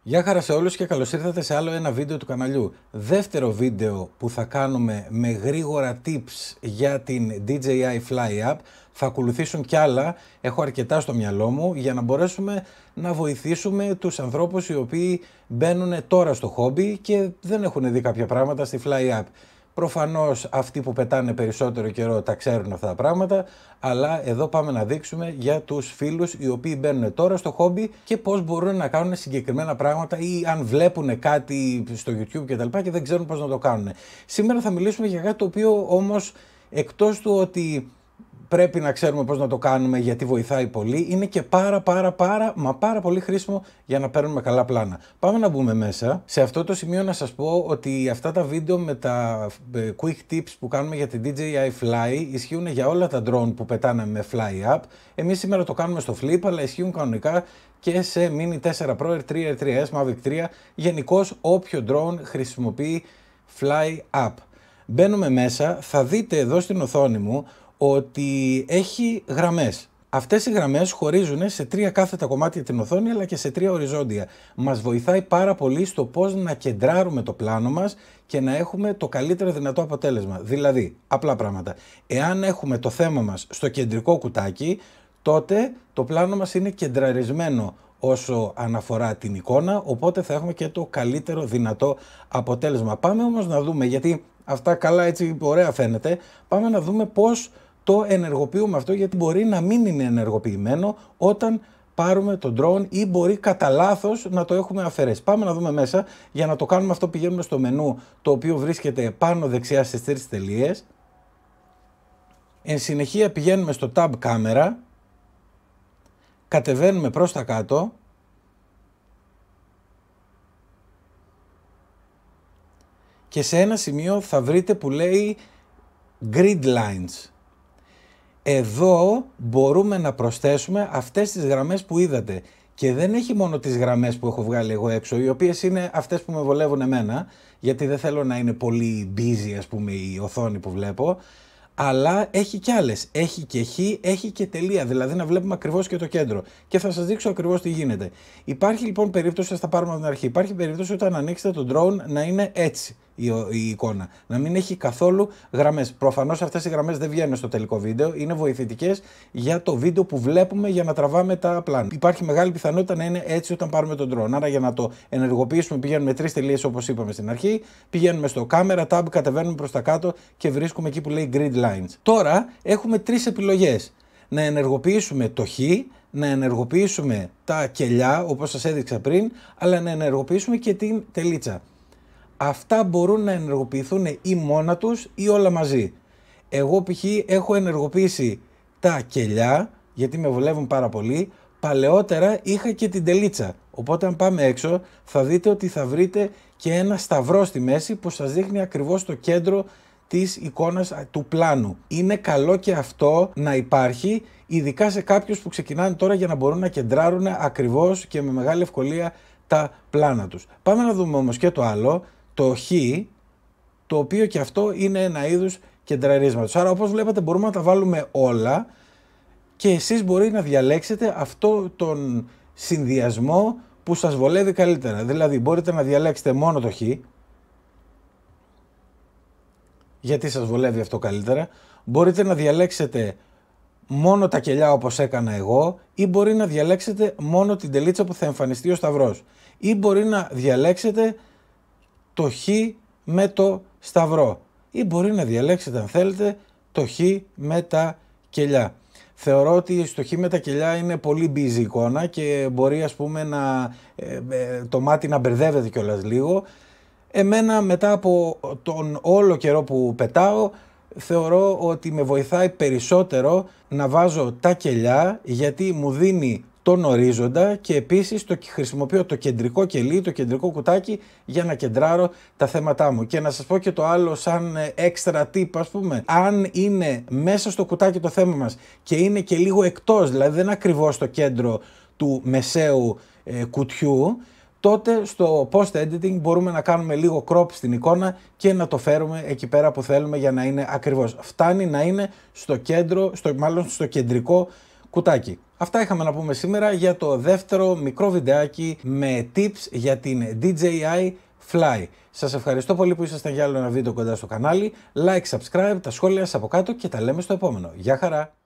Γεια χαρά σε όλους και καλώς ήρθατε σε άλλο ένα βίντεο του καναλιού. Δεύτερο βίντεο που θα κάνουμε με γρήγορα tips για την DJI Fly App. Θα ακολουθήσουν κι άλλα, έχω αρκετά στο μυαλό μου, για να μπορέσουμε να βοηθήσουμε τους ανθρώπους οι οποίοι μπαίνουν τώρα στο χόμπι και δεν έχουν δει κάποια πράγματα στη Fly App. Προφανώς αυτοί που πετάνε περισσότερο καιρό τα ξέρουν αυτά τα πράγματα, αλλά εδώ πάμε να δείξουμε για τους φίλους οι οποίοι μπαίνουν τώρα στο χόμπι και πώς μπορούν να κάνουν συγκεκριμένα πράγματα ή αν βλέπουν κάτι στο YouTube κτλ. Και δεν ξέρουν πώς να το κάνουν. Σήμερα θα μιλήσουμε για κάτι το οποίο όμως, εκτός του ότι πρέπει να ξέρουμε πώς να το κάνουμε γιατί βοηθάει πολύ, είναι και πάρα πολύ χρήσιμο για να παίρνουμε καλά πλάνα. Πάμε να μπούμε μέσα. Σε αυτό το σημείο να σας πω ότι αυτά τα βίντεο με τα quick tips που κάνουμε για την DJI Fly ισχύουν για όλα τα drone που πετάνε με Fly App. Εμείς σήμερα το κάνουμε στο Flip, αλλά ισχύουν κανονικά και σε Mini 4 Pro, R3, R3S, Mavic 3, γενικώς όποιο drone χρησιμοποιεί Fly App. Μπαίνουμε μέσα, θα δείτε εδώ στην οθόνη μου ότι έχει γραμμές. Αυτές οι γραμμές χωρίζουν σε 3 κάθετα κομμάτια την οθόνη αλλά και σε 3 οριζόντια. Μας βοηθάει πάρα πολύ στο πώς να κεντράρουμε το πλάνο μας και να έχουμε το καλύτερο δυνατό αποτέλεσμα. Δηλαδή, απλά πράγματα. Εάν έχουμε το θέμα μας στο κεντρικό κουτάκι, τότε το πλάνο μας είναι κεντραρισμένο όσο αναφορά την εικόνα, οπότε θα έχουμε και το καλύτερο δυνατό αποτέλεσμα. Πάμε όμως να δούμε, γιατί αυτά καλά έτσι ωραία φαίνεται, πάμε να δούμε πώς το ενεργοποιούμε αυτό, γιατί μπορεί να μην είναι ενεργοποιημένο όταν πάρουμε το drone ή μπορεί κατά λάθος να το έχουμε αφαιρέσει. Πάμε να δούμε μέσα. Για να το κάνουμε αυτό πηγαίνουμε στο μενού, το οποίο βρίσκεται πάνω δεξιά στις 3 τελείες. Εν συνεχεία πηγαίνουμε στο Tab Camera, κατεβαίνουμε προς τα κάτω και σε ένα σημείο θα βρείτε που λέει Grid Lines. Εδώ μπορούμε να προσθέσουμε αυτές τις γραμμές που είδατε. Και δεν έχει μόνο τις γραμμές που έχω βγάλει εγώ έξω, οι οποίες είναι αυτές που με βολεύουν εμένα, γιατί δεν θέλω να είναι πολύ busy, ας πούμε, η οθόνη που βλέπω, αλλά έχει και άλλες. Έχει και χ, έχει και τελεία, δηλαδή να βλέπουμε ακριβώς και το κέντρο. Και θα σας δείξω ακριβώς τι γίνεται. Υπάρχει λοιπόν περίπτωση, θα τα πάρουμε από την αρχή, υπάρχει περίπτωση όταν ανοίξετε το drone να είναι έτσι η εικόνα, να μην έχει καθόλου γραμμές. Προφανώς αυτές οι γραμμές δεν βγαίνουν στο τελικό βίντεο, είναι βοηθητικές για το βίντεο που βλέπουμε για να τραβάμε τα πλάνα. Υπάρχει μεγάλη πιθανότητα να είναι έτσι όταν πάρουμε τον drone. Άρα για να το ενεργοποιήσουμε πηγαίνουμε 3 τελείες όπως είπαμε στην αρχή, πηγαίνουμε στο camera tab, κατεβαίνουμε προς τα κάτω και βρίσκουμε εκεί που λέει grid lines. Τώρα έχουμε 3 επιλογές. Να ενεργοποιήσουμε το χ, να ενεργοποιήσουμε τα κελιά όπως σας έδειξα πριν, αλλά να ενεργοποιήσουμε και την τελίτσα. Αυτά μπορούν να ενεργοποιηθούν ή μόνα τους ή όλα μαζί. Εγώ π.χ. έχω ενεργοποιήσει τα κελιά γιατί με βολεύουν πάρα πολύ. Παλαιότερα είχα και την τελίτσα. Οπότε αν πάμε έξω θα δείτε ότι θα βρείτε και ένα σταυρό στη μέση που σας δείχνει ακριβώς το κέντρο της εικόνας του πλάνου. Είναι καλό και αυτό να υπάρχει, ειδικά σε κάποιους που ξεκινάνε τώρα για να μπορούν να κεντράρουν ακριβώς και με μεγάλη ευκολία τα πλάνα τους. Πάμε να δούμε όμως και το άλλο, το χ, το οποίο και αυτό είναι ένα είδους κεντραρίσματος. Άρα όπως βλέπετε μπορούμε να τα βάλουμε όλα και εσείς μπορεί να διαλέξετε αυτό τον συνδυασμό που σας βολεύει καλύτερα. Δηλαδή μπορείτε να διαλέξετε μόνο το χ, γιατί σας βολεύει αυτό καλύτερα. Μπορείτε να διαλέξετε μόνο τα κελιά όπως έκανα εγώ, ή μπορεί να διαλέξετε μόνο την τελίτσα που θα εμφανιστεί ο σταυρός, ή μπορεί να διαλέξετε το χ με το σταυρό, ή μπορεί να διαλέξετε αν θέλετε το χ με τα κελιά. Θεωρώ ότι στο χ με τα κελιά είναι πολύ busy εικόνα και μπορεί ας πούμε το μάτι να μπερδεύεται κιόλας λίγο. Εμένα μετά από τον όλο καιρό που πετάω θεωρώ ότι με βοηθάει περισσότερο να βάζω τα κελιά, γιατί μου δίνει τον ορίζοντα και επίσης χρησιμοποιώ το κεντρικό κελί, το κεντρικό κουτάκι για να κεντράρω τα θέματά μου. Και να σας πω και το άλλο σαν extra tip, ας πούμε, αν είναι μέσα στο κουτάκι το θέμα μας και είναι και λίγο εκτός, δηλαδή δεν είναι ακριβώς στο κέντρο του μεσαίου κουτιού, τότε στο post-editing μπορούμε να κάνουμε λίγο crop στην εικόνα και να το φέρουμε εκεί πέρα που θέλουμε για να είναι ακριβώς. Φτάνει να είναι στο κέντρο, μάλλον στο κεντρικό κουτάκι. Αυτά είχαμε να πούμε σήμερα για το δεύτερο μικρό βιντεάκι με tips για την DJI Fly. Σας ευχαριστώ πολύ που ήσασταν για άλλο ένα βίντεο κοντά στο κανάλι. Like, subscribe, τα σχόλια σας από κάτω και τα λέμε στο επόμενο. Γεια χαρά!